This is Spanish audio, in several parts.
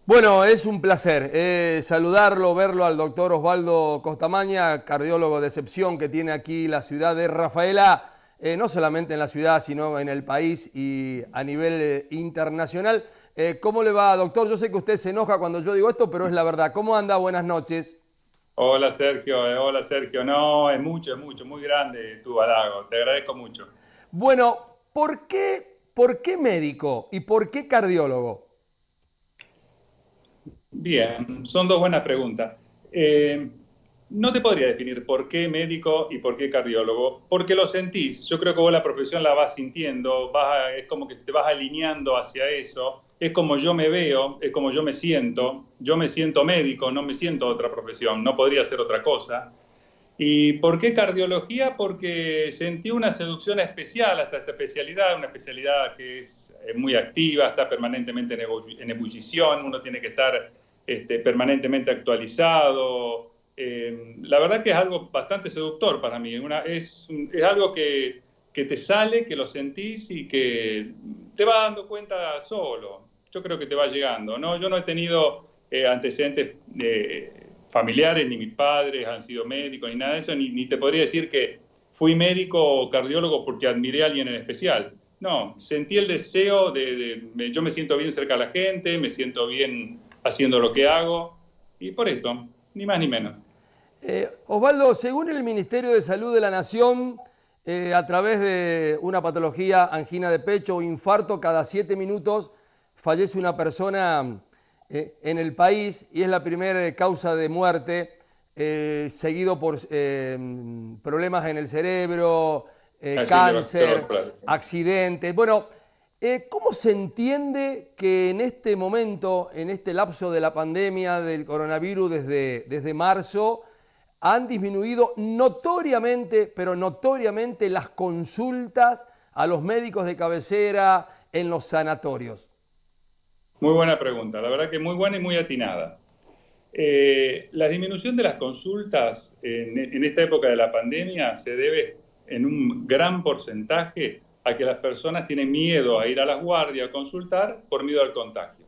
Bueno, es un placer saludarlo, verlo al doctor Osvaldo Costamaña, cardiólogo de excepción que tiene aquí la ciudad de Rafaela, no solamente en la ciudad, sino en el país y a nivel internacional. ¿Cómo le va, doctor? Yo sé que usted se enoja cuando yo digo esto, pero es la verdad. ¿Cómo anda? Buenas noches. Hola Sergio. No, es mucho, muy grande tu halago. Te agradezco mucho. Bueno, ¿por qué médico y por qué cardiólogo? Bien, son dos buenas preguntas. Eh, no te podría definir por qué médico y por qué cardiólogo, porque lo sentís. Yo creo que vos la profesión la vas sintiendo, es como que te vas alineando hacia eso. Es como yo me veo, es como yo me siento. Yo me siento médico, no me siento otra profesión, no podría ser otra cosa. ¿Y por qué cardiología? Porque sentí una seducción especial hasta esta especialidad, una especialidad que es muy activa, está permanentemente en ebullición, uno tiene que estar permanentemente actualizado. La verdad que es algo bastante seductor para mí, es algo que te sale, que lo sentís y que te vas dando cuenta solo. Yo creo que te va llegando, ¿no? Yo no he tenido antecedentes familiares, ni mis padres han sido médicos, ni nada de eso, ni te podría decir que fui médico o cardiólogo porque admiré a alguien en especial. No, sentí el deseo yo me siento bien cerca de la gente, me siento bien haciendo lo que hago, y por eso, ni más ni menos. Osvaldo, según el Ministerio de Salud de la Nación, a través de una patología, angina de pecho o infarto, cada 7 minutos fallece una persona en el país y es la primera causa de muerte, seguido por problemas en el cerebro, cáncer, Cerebral. accidentes. Bueno, ¿cómo se entiende que en este momento, en este lapso de la pandemia del coronavirus desde marzo, han disminuido notoriamente, pero notoriamente las consultas a los médicos de cabecera en los sanatorios? Muy buena pregunta, la verdad que muy buena y muy atinada. La disminución de las consultas en esta época de la pandemia se debe en un gran porcentaje a que las personas tienen miedo a ir a las guardias a consultar por miedo al contagio,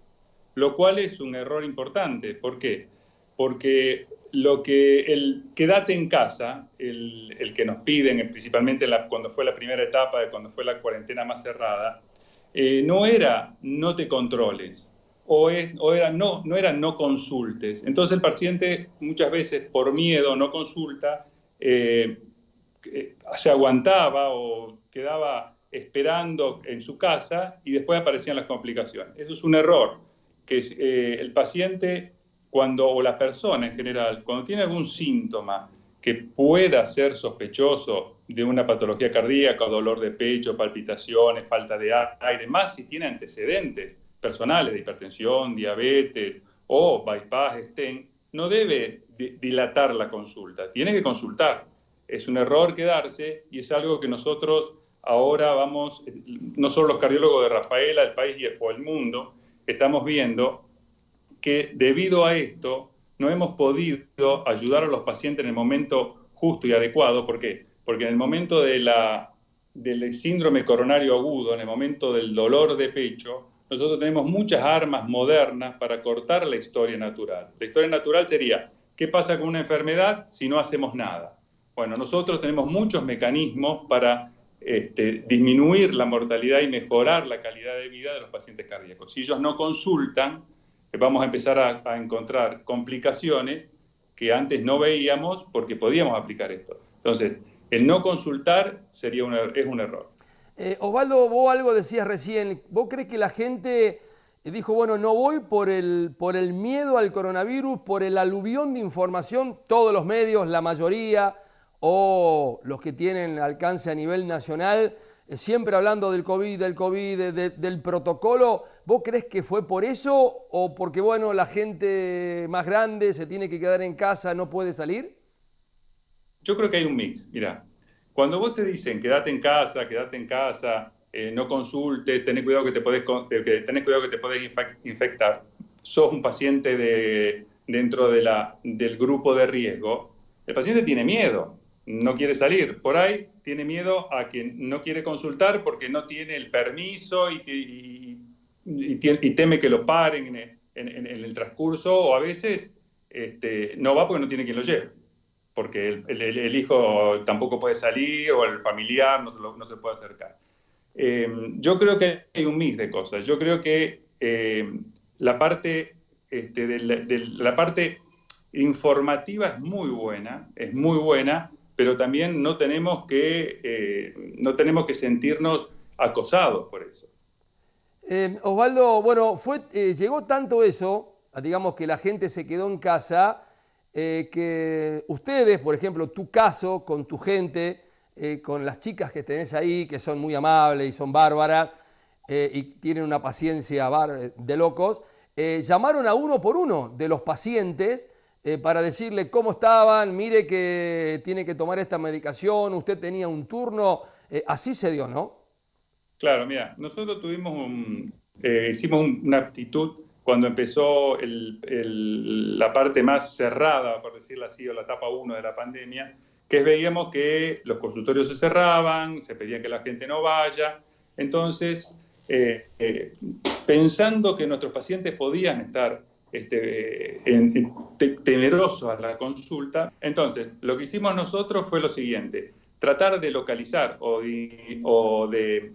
lo cual es un error importante. ¿Por qué? Porque el quédate en casa, el que nos piden, principalmente cuando fue la primera etapa, de cuando fue la cuarentena más cerrada, no era no te controles, o era no era no consultes. Entonces el paciente muchas veces por miedo no consulta, eh, se aguantaba o quedaba esperando en su casa y después aparecían las complicaciones. Eso es un error, que el paciente o la persona en general, cuando tiene algún síntoma que pueda ser sospechoso de una patología cardíaca, dolor de pecho, palpitaciones, falta de aire, más si tiene antecedentes personales de hipertensión, diabetes o bypass, stent, no debe dilatar la consulta, tiene que consultar. Es un error quedarse y es algo que nosotros ahora vamos, no solo los cardiólogos de Rafaela, el país o el mundo, estamos viendo que debido a esto no hemos podido ayudar a los pacientes en el momento justo y adecuado. ¿Por qué? Porque en el momento del síndrome coronario agudo, en el momento del dolor de pecho, nosotros tenemos muchas armas modernas para cortar la historia natural. La historia natural sería, ¿qué pasa con una enfermedad si no hacemos nada? Bueno, nosotros tenemos muchos mecanismos para disminuir la mortalidad y mejorar la calidad de vida de los pacientes cardíacos. Si ellos no consultan, vamos a empezar a encontrar complicaciones que antes no veíamos porque podíamos aplicar esto. Entonces, el no consultar es un error. Osvaldo, vos algo decías recién. ¿Vos crees que la gente dijo, bueno, no voy por el miedo al coronavirus, por el aluvión de información, todos los medios, la mayoría, o los que tienen alcance a nivel nacional, siempre hablando del COVID, del protocolo? ¿Vos crees que fue por eso o porque, bueno, la gente más grande se tiene que quedar en casa, no puede salir? Yo creo que hay un mix. Mira, cuando vos te dicen quédate en casa, no consultes, tenés cuidado que te podés infectar, sos un paciente dentro del grupo de riesgo, el paciente tiene miedo, no quiere salir. Por ahí tiene miedo a que no quiere consultar porque no tiene el permiso y teme que lo paren en el transcurso, o a veces no va porque no tiene quien lo lleve, porque el hijo tampoco puede salir o el familiar no se puede acercar. Yo creo que hay un mix de cosas. Yo creo que la parte, la parte informativa es muy buena, pero también no tenemos que sentirnos acosados por eso. Osvaldo, bueno, llegó tanto eso, digamos que la gente se quedó en casa, que ustedes, por ejemplo, tu caso con tu gente, con las chicas que tenés ahí, que son muy amables y son bárbaras, y tienen una paciencia de locos, llamaron a uno por uno de los pacientes para decirle cómo estaban, mire que tiene que tomar esta medicación, usted tenía un turno, así se dio, ¿no? Claro, mira, nosotros hicimos una aptitud cuando empezó la parte más cerrada, por decirlo así, o la etapa 1 de la pandemia, que veíamos que los consultorios se cerraban, se pedía que la gente no vaya. Entonces, pensando que nuestros pacientes podían estar temerosos a la consulta, entonces lo que hicimos nosotros fue lo siguiente: tratar de localizar o de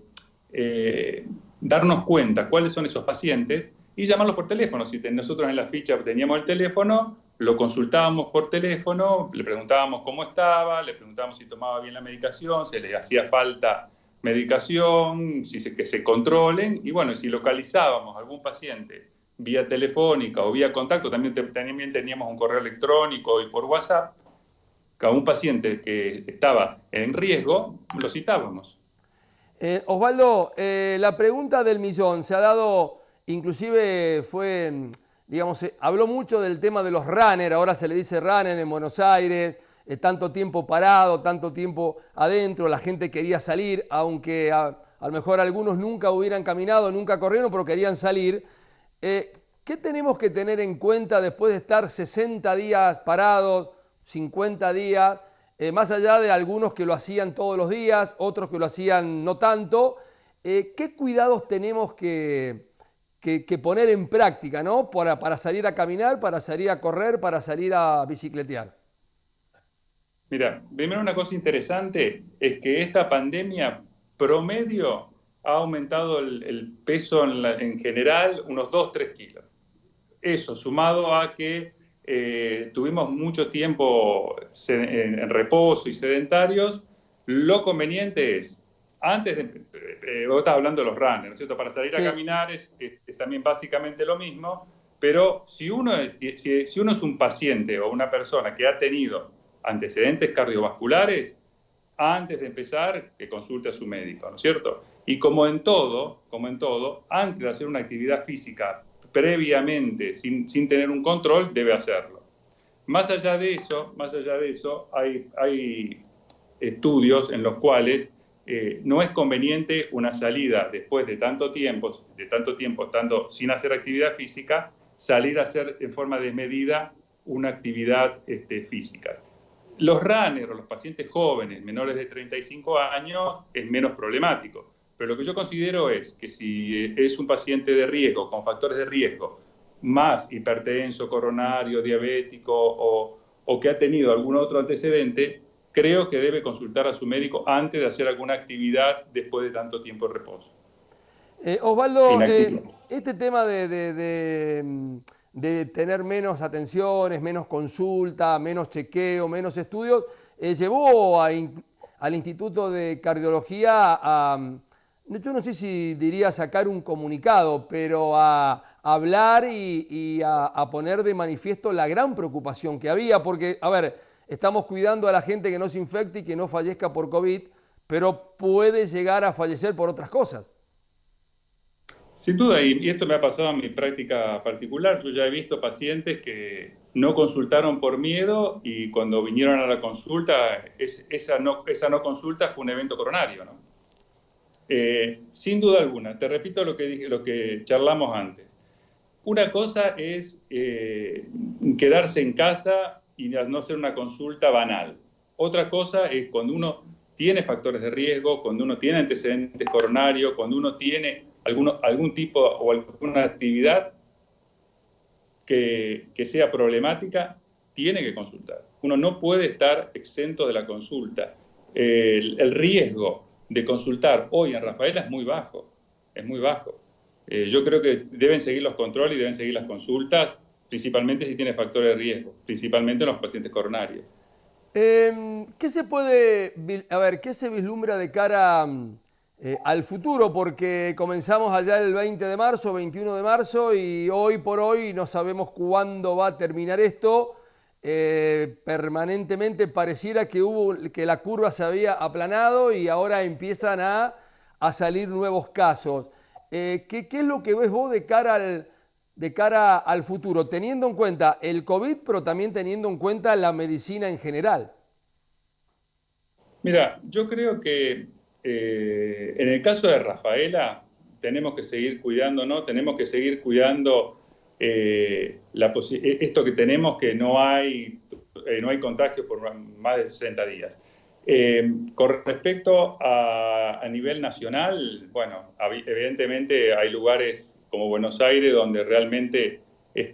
darnos cuenta cuáles son esos pacientes y llamarlos por teléfono. Si nosotros en la ficha teníamos el teléfono, lo consultábamos por teléfono, le preguntábamos cómo estaba, le preguntábamos si tomaba bien la medicación, si le hacía falta medicación, que se controlen, y bueno, si localizábamos algún paciente vía telefónica o vía contacto, también teníamos un correo electrónico y por WhatsApp, a un paciente que estaba en riesgo, lo citábamos. Osvaldo, la pregunta del millón se ha dado, inclusive digamos, habló mucho del tema de los runners, ahora se le dice runner en Buenos Aires, tanto tiempo parado, tanto tiempo adentro, la gente quería salir, aunque a lo mejor algunos nunca hubieran caminado, nunca corrieron, pero querían salir. ¿Qué tenemos que tener en cuenta después de estar 60 días parados, 50 días? Más allá de algunos que lo hacían todos los días, otros que lo hacían no tanto, ¿qué cuidados tenemos que poner en práctica, ¿no? para salir a caminar, para salir a correr, para salir a bicicletear? Mira, primero una cosa interesante es que esta pandemia promedio ha aumentado el peso en general unos 2-3 kilos. Eso sumado a que tuvimos mucho tiempo en reposo y sedentarios, lo conveniente es, vos estás hablando de los runners, ¿no es cierto? Para salir a caminar es también básicamente lo mismo, pero si uno es un paciente o una persona que ha tenido antecedentes cardiovasculares, antes de empezar, que consulte a su médico, ¿no es cierto? Y como en todo, antes de hacer una actividad física previamente, sin tener un control, debe hacerlo. Más allá de eso, hay estudios en los cuales no es conveniente una salida después de tanto tiempo estando sin hacer actividad física, salir a hacer en forma desmedida una actividad física. Los runners o los pacientes jóvenes, menores de 35 años, es menos problemático. Pero lo que yo considero es que si es un paciente de riesgo, con factores de riesgo, más hipertenso, coronario, diabético o que ha tenido algún otro antecedente, creo que debe consultar a su médico antes de hacer alguna actividad después de tanto tiempo de reposo. Osvaldo, este tema de tener menos atenciones, menos consulta, menos chequeo, menos estudios, llevó al Instituto de Cardiología yo no sé si diría sacar un comunicado, pero a hablar y a poner de manifiesto la gran preocupación que había, porque, a ver, estamos cuidando a la gente que no se infecte y que no fallezca por COVID, pero puede llegar a fallecer por otras cosas. Sin duda, y esto me ha pasado en mi práctica particular. Yo ya he visto pacientes que no consultaron por miedo y cuando vinieron a la consulta, esa no consulta fue un evento coronario, ¿no? Sin duda alguna, te repito lo que charlamos antes. Una cosa es quedarse en casa y no hacer una consulta banal. Otra cosa es cuando uno tiene factores de riesgo, cuando uno tiene antecedentes coronarios, cuando uno tiene algún tipo o alguna actividad que sea problemática, tiene que consultar. Uno no puede estar exento de la consulta. El riesgo de consultar hoy en Rafaela es muy bajo, es muy bajo. Yo creo que deben seguir los controles y deben seguir las consultas, principalmente si tiene factores de riesgo, principalmente en los pacientes coronarios. ¿Qué se puede, a ver, qué se vislumbra de cara al futuro? Porque comenzamos allá el 20 de marzo, 21 de marzo y hoy por hoy no sabemos cuándo va a terminar esto. Permanentemente pareciera que la curva se había aplanado y ahora empiezan a salir nuevos casos. ¿Qué es lo que ves vos de cara al futuro, teniendo en cuenta el COVID, pero también teniendo en cuenta la medicina en general? Mira, yo creo que en el caso de Rafaela tenemos que seguir cuidándonos, tenemos que seguir cuidando esto que tenemos, que no hay contagio por más de 60 días. Con respecto a nivel nacional, bueno, evidentemente hay lugares como Buenos Aires donde realmente es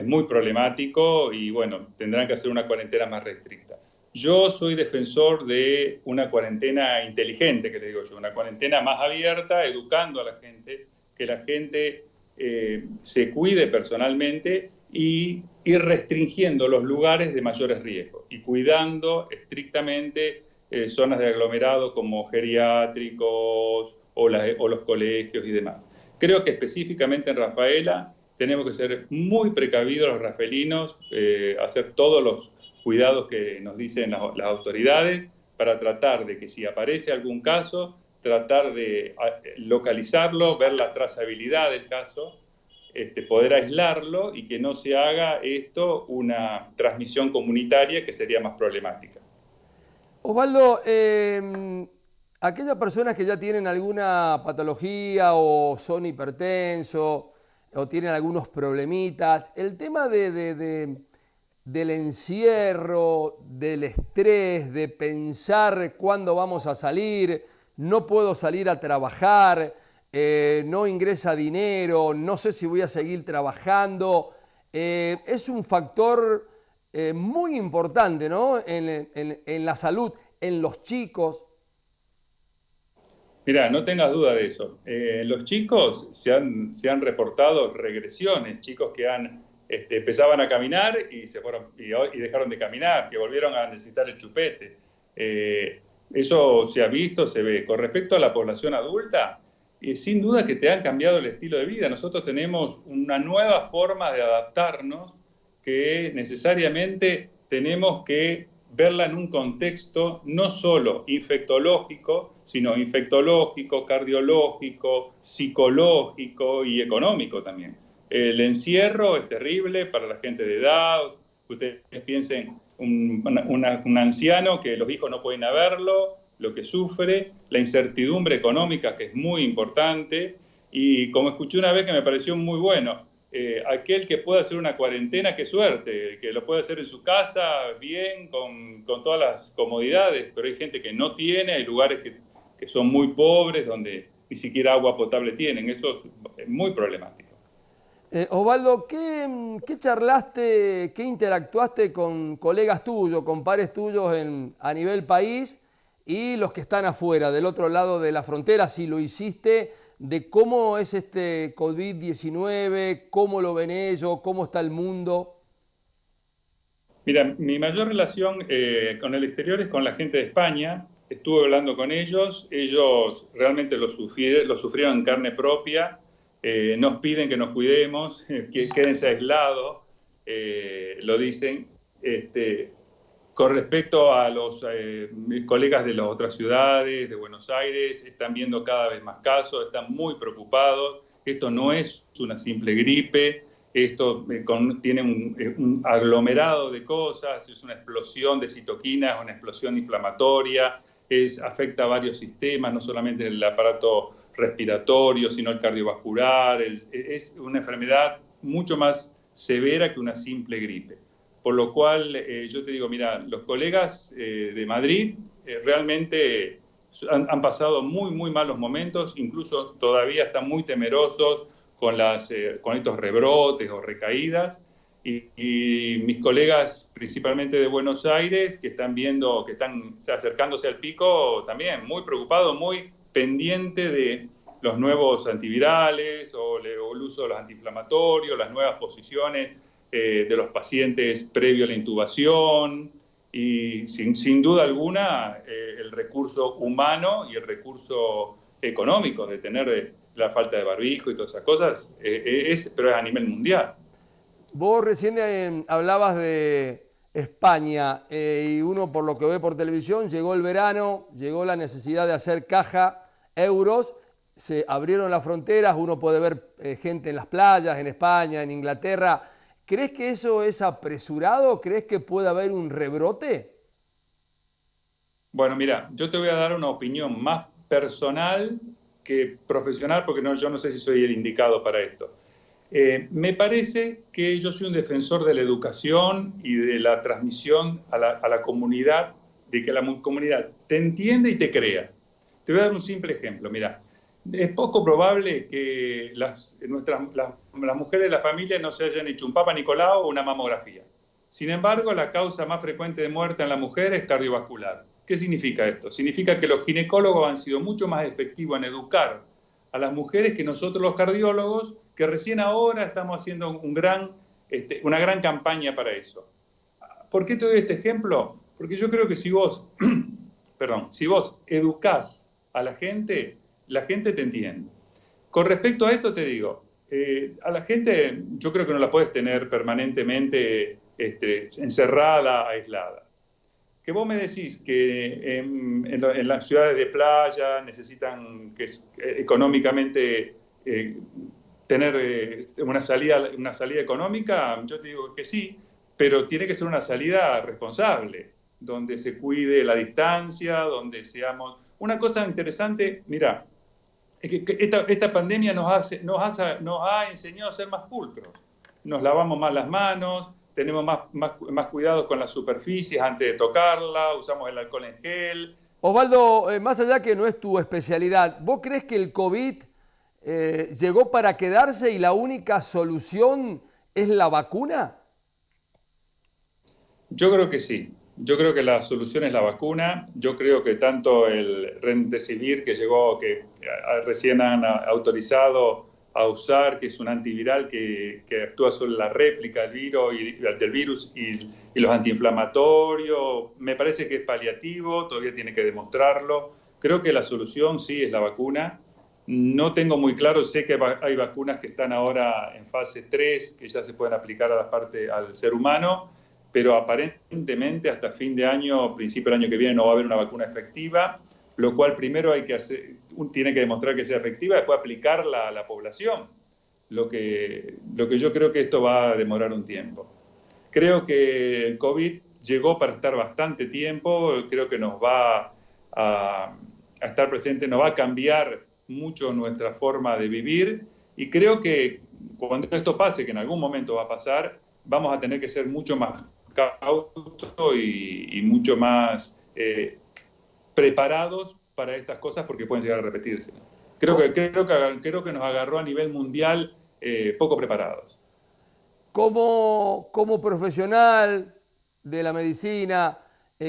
muy problemático y bueno, tendrán que hacer una cuarentena más restricta. Yo soy defensor de una cuarentena inteligente, que le digo yo, una cuarentena más abierta, educando a la gente, que la gente se cuide personalmente y ir restringiendo los lugares de mayores riesgos y cuidando estrictamente zonas de aglomerado como geriátricos o los colegios y demás. Creo que específicamente en Rafaela tenemos que ser muy precavidos los rafaelinos, hacer todos los cuidados que nos dicen las autoridades para tratar de que si aparece algún caso, tratar de localizarlo, ver la trazabilidad del caso, poder aislarlo y que no se haga esto una transmisión comunitaria que sería más problemática. Osvaldo, aquellas personas que ya tienen alguna patología o son hipertensos o tienen algunos problemitas, el tema del encierro, del estrés, de pensar cuándo vamos a salir, no puedo salir a trabajar, no ingresa dinero, no sé si voy a seguir trabajando, es un factor muy importante, ¿no? En la salud, en los chicos. Mira, no tengas duda de eso. Los chicos se han reportado regresiones, chicos que empezaban a caminar y y dejaron de caminar, que volvieron a necesitar el chupete. Eso se ha visto, se ve. Con respecto a la población adulta, sin duda que te han cambiado el estilo de vida. Nosotros tenemos una nueva forma de adaptarnos que necesariamente tenemos que verla en un contexto no solo infectológico, sino infectológico, cardiológico, psicológico y económico también. El encierro es terrible para la gente de edad. Ustedes piensen, un anciano que los hijos no pueden ir a verlo, lo que sufre, la incertidumbre económica, que es muy importante, y como escuché una vez que me pareció muy bueno, aquel que pueda hacer una cuarentena, qué suerte, que lo puede hacer en su casa, bien, con todas las comodidades, pero hay gente que no tiene, hay lugares que son muy pobres, donde ni siquiera agua potable tienen, eso es muy problemático. Osvaldo, ¿qué charlaste, qué interactuaste con colegas tuyos, con pares tuyos a nivel país y los que están afuera, del otro lado de la frontera, si lo hiciste, de cómo es este COVID-19, cómo lo ven ellos, cómo está el mundo? Mira, mi mayor relación con el exterior es con la gente de España. Estuve hablando con ellos realmente lo sufrieron en carne propia. Nos piden que nos cuidemos, que quédense aislados, lo dicen. Con respecto a mis colegas de las otras ciudades, de Buenos Aires, están viendo cada vez más casos, están muy preocupados. Esto no es una simple gripe, esto tiene un aglomerado de cosas, es una explosión de citoquinas, una explosión inflamatoria, afecta a varios sistemas, no solamente el aparato respiratorio, sino el cardiovascular. Es una enfermedad mucho más severa que una simple gripe. Por lo cual yo te digo, mira, los colegas de Madrid realmente han pasado muy, muy malos momentos, incluso todavía están muy temerosos con estos rebrotes o recaídas. y mis colegas, principalmente de Buenos Aires, que están viendo, que están acercándose al pico, también muy preocupados, muy pendiente de los nuevos antivirales o el uso de los antiinflamatorios, las nuevas posiciones de los pacientes previo a la intubación y sin duda alguna el recurso humano y el recurso económico de tener la falta de barbijo y todas esas cosas, pero es a nivel mundial. Vos recién hablabas de España y uno por lo que ve por televisión, llegó el verano, llegó la necesidad de hacer caja, euros, se abrieron las fronteras, uno puede ver gente en las playas, en España, en Inglaterra. ¿Crees que eso es apresurado? ¿Crees que puede haber un rebrote? Bueno, mira, yo te voy a dar una opinión más personal que profesional, porque yo no sé si soy el indicado para esto. Me parece que yo soy un defensor de la educación y de la transmisión a la comunidad, de que la comunidad te entienda y te crea. Te voy a dar un simple ejemplo. Mira, es poco probable que las mujeres de la familia no se hayan hecho un Papa Nicolau o una mamografía. Sin embargo, la causa más frecuente de muerte en la mujer es cardiovascular. ¿Qué significa esto? Significa que los ginecólogos han sido mucho más efectivos en educar a las mujeres que nosotros los cardiólogos, que recién ahora estamos haciendo una gran campaña para eso. ¿Por qué te doy este ejemplo? Porque yo creo que si vos, si vos educás a la gente te entiende. Con respecto a esto te digo, a la gente yo creo que no la puedes tener permanentemente encerrada, aislada. Que vos me decís que en las ciudades de playa necesitan económicamente tener una salida económica, yo te digo que sí, pero tiene que ser una salida responsable, donde se cuide la distancia, donde seamos... Una cosa interesante, mira, es que esta pandemia nos ha enseñado a ser más pulcros. Nos lavamos más las manos, tenemos más cuidado con las superficies antes de tocarla, usamos el alcohol en gel. Osvaldo, más allá que no es tu especialidad, ¿vos crees que el COVID llegó para quedarse y la única solución es la vacuna? Yo creo que sí. Yo creo que la solución es la vacuna. Yo creo que tanto el Remdesivir que llegó, que recién han autorizado a usar, que es un antiviral que actúa sobre la réplica del virus y los antiinflamatorios, me parece que es paliativo, todavía tiene que demostrarlo. Creo que la solución sí es la vacuna. No tengo muy claro, sé que hay vacunas que están ahora en fase 3, que ya se pueden aplicar al ser humano, pero aparentemente hasta fin de año, principio del año que viene, no va a haber una vacuna efectiva, lo cual primero tiene que demostrar que sea efectiva, después aplicarla a la población, lo que yo creo que esto va a demorar un tiempo. Creo que el COVID llegó para estar bastante tiempo, creo que nos va a estar presente, nos va a cambiar mucho nuestra forma de vivir, y creo que cuando esto pase, que en algún momento va a pasar, vamos a tener que ser mucho más cautos y mucho más preparados para estas cosas porque pueden llegar a repetirse. Creo que nos agarró a nivel mundial poco preparados. Como profesional de la medicina,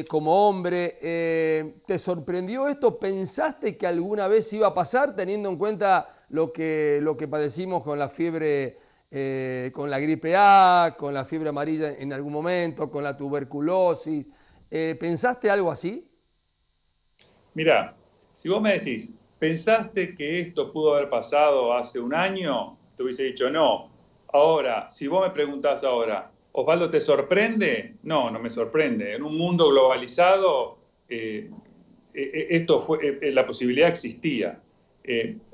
como hombre, ¿te sorprendió esto? ¿Pensaste que alguna vez iba a pasar teniendo en cuenta lo que padecimos con la fiebre, con la gripe A, con la fiebre amarilla en algún momento, con la tuberculosis? ¿Pensaste algo así? Mira, si vos me decís, ¿pensaste que esto pudo haber pasado hace un año? Te hubiese dicho no. Ahora, si vos me preguntás ahora, Osvaldo, ¿te sorprende? No, no me sorprende. En un mundo globalizado, la posibilidad existía.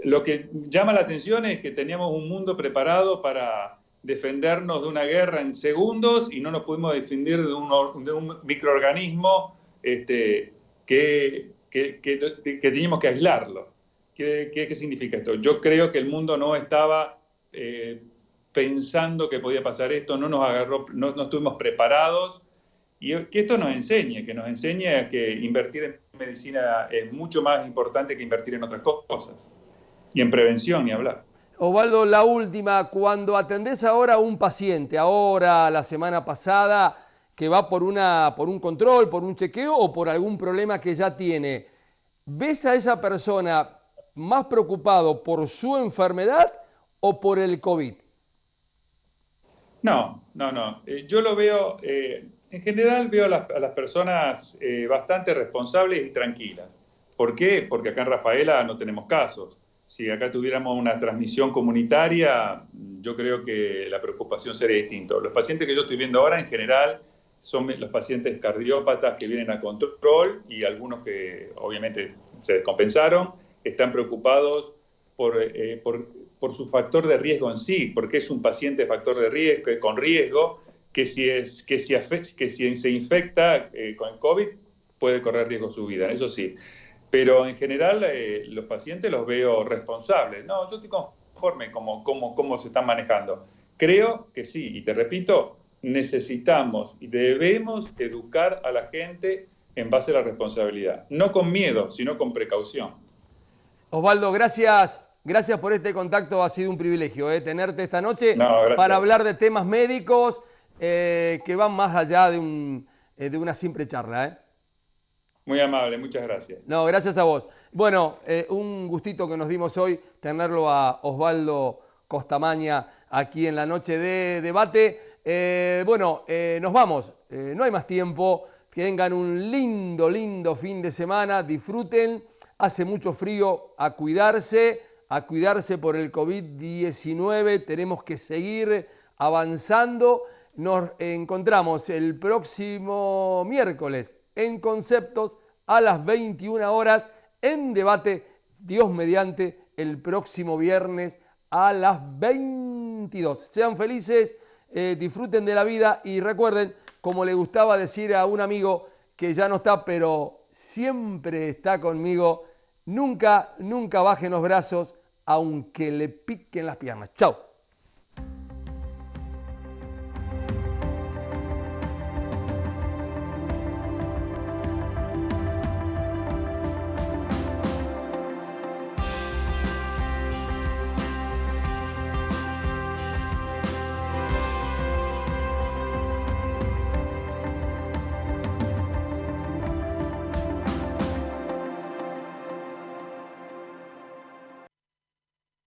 Lo que llama la atención es que teníamos un mundo preparado para defendernos de una guerra en segundos y no nos pudimos defender de un microorganismo que teníamos que aislarlo. ¿Qué significa esto? Yo creo que el mundo no estaba pensando que podía pasar esto, no nos agarró, no estuvimos preparados, y que esto nos enseñe a que invertir en medicina es mucho más importante que invertir en otras cosas, y en prevención ni hablar. Osvaldo, la última, cuando atendés ahora a un paciente, ahora, la semana pasada, que va por un control, por un chequeo o por algún problema que ya tiene, ¿ves a esa persona más preocupado por su enfermedad o por el COVID? No, no, no. Yo lo veo, en general veo a las personas bastante responsables y tranquilas. ¿Por qué? Porque acá en Rafaela no tenemos casos. Si acá tuviéramos una transmisión comunitaria, yo creo que la preocupación sería distinta. Los pacientes que yo estoy viendo ahora, en general, son los pacientes cardiópatas que vienen a control y algunos que obviamente se descompensaron, están preocupados por su factor de riesgo en sí, porque es un paciente factor de riesgo, con riesgo, que si se infecta con el COVID puede correr riesgo su vida, eso sí. Pero en general los pacientes los veo responsables. No, yo estoy conforme cómo se están manejando. Creo que sí, y te repito, necesitamos y debemos educar a la gente en base a la responsabilidad. No con miedo, sino con precaución. Osvaldo, gracias. Gracias por este contacto, ha sido un privilegio tenerte esta noche No, para gracias. hablar de temas médicos que van más allá de una simple charla. Muy amable, muchas gracias. No, gracias a vos. Bueno, un gustito que nos dimos hoy tenerlo a Osvaldo Costamaña aquí en la noche de debate. Nos vamos, no hay más tiempo. Que tengan un lindo fin de semana, disfruten. Hace mucho frío, a cuidarse por el COVID-19. Tenemos que seguir avanzando. Nos encontramos el próximo miércoles en Conceptos a las 21 horas, en debate, Dios mediante, el próximo viernes a las 22. Sean felices, disfruten de la vida y recuerden, como le gustaba decir a un amigo que ya no está, pero siempre está conmigo, nunca bajen los brazos, aunque le piquen las piernas. Chao.